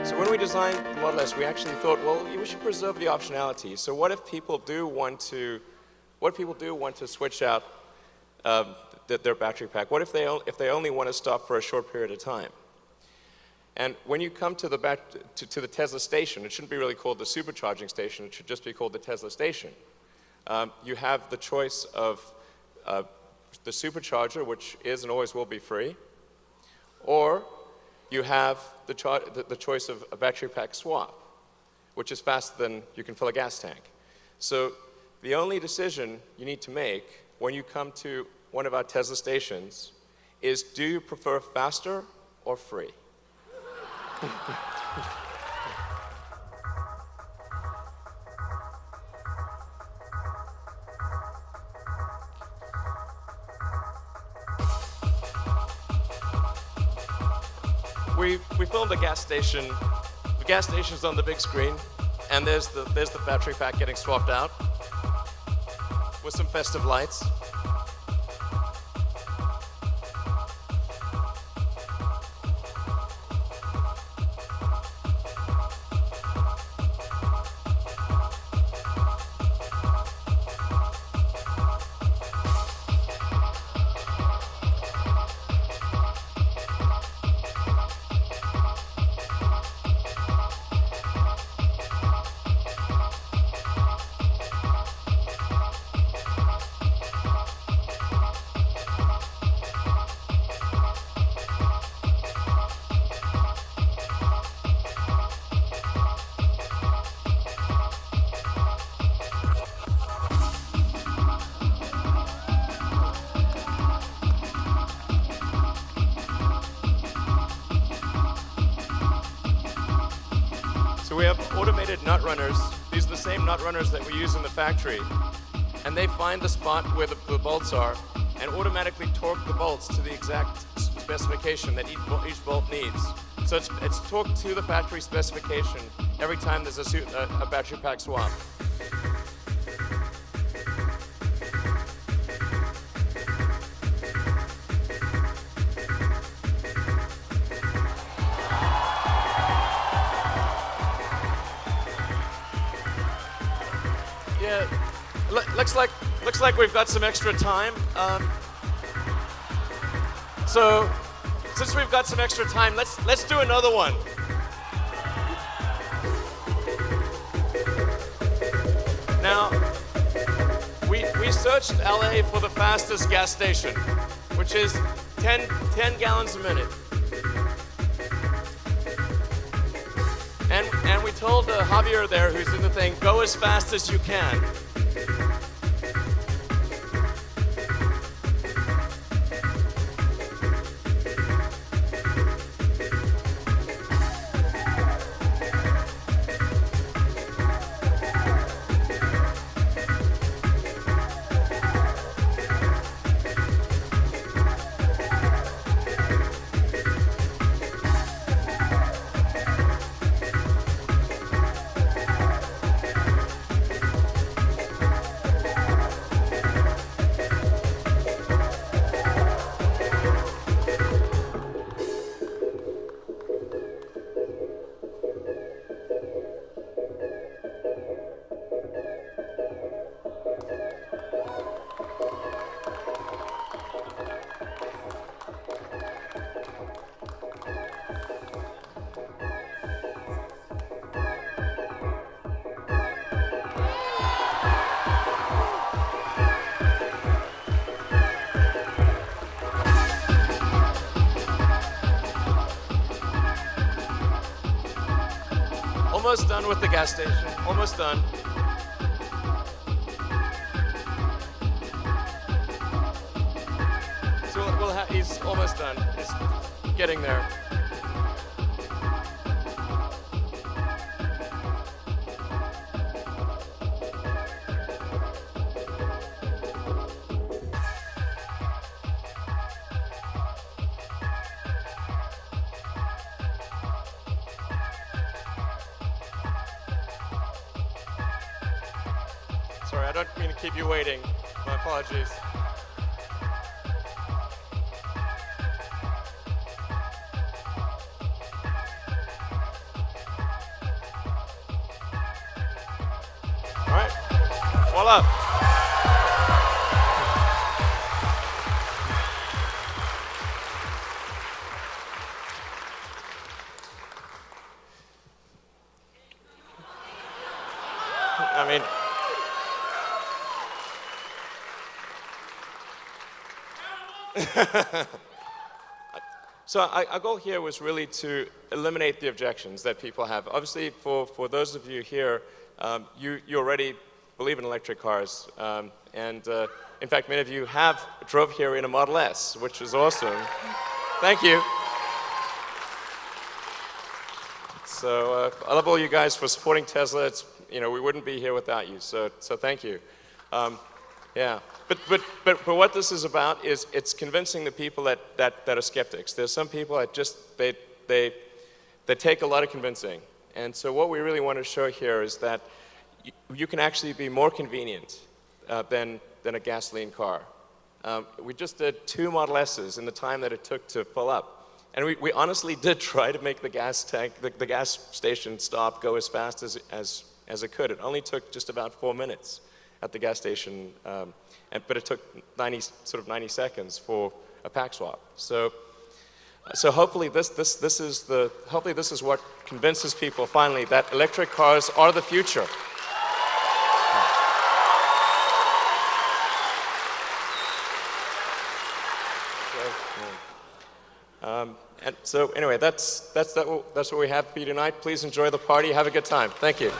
So when we designed the Model S, we actually thought, well, we should preserve the optionality. So what if people do want to switch out their battery pack? What if they only want to stop for a short period of time? And when you come to the Tesla station, it shouldn't be really called the supercharging station. It should just be called the Tesla station. You have the choice of the supercharger, which is and always will be free, or you have the choice of a battery pack swap, which is faster than you can fill a gas tank. So the only decision you need to make when you come to one of our Tesla stations is, do you prefer faster or free? We filmed a gas station. The gas station's on the big screen, and there's the battery pack getting swapped out with some festive lights. So we have automated nut runners. These are the same nut runners that we use in the factory. And they find the spot where the bolts are and automatically torque the bolts to the exact specification that each bolt needs. So it's torqued to the factory specification every time there's a battery pack swap. Yeah, looks like we've got some extra time. So since we've got some extra time, let's do another one. Now, we searched LA for the fastest gas station, which is 10 gallons a minute. And we told Javier there, who's in the thing, go as fast as you can. Almost done with the gas station. Almost done. So he's almost done. He's getting there. Sorry, I don't mean to keep you waiting. My apologies. All right. Voila. I mean, so our goal here was really to eliminate the objections that people have. Obviously, for those of you here, you already believe in electric cars. In fact, many of you have drove here in a Model S, which is awesome. Thank you. So I love all you guys for supporting Tesla. It's, you know, we wouldn't be here without you, so thank you. Yeah, but what this is about is it's convincing the people that are skeptics. There's some people that just, they take a lot of convincing. And so what we really want to show here is that you can actually be more convenient than a gasoline car. We just did 2 Model S's in the time that it took to fill up. And we honestly did try to make the gas tank, the gas station stop go as fast as it could. It only took just about 4 minutes at the gas station, but it took 90 seconds for a pack swap. So hopefully this is what convinces people finally that electric cars are the future. And so anyway, that's what we have for you tonight. Please enjoy the party. Have a good time. Thank you.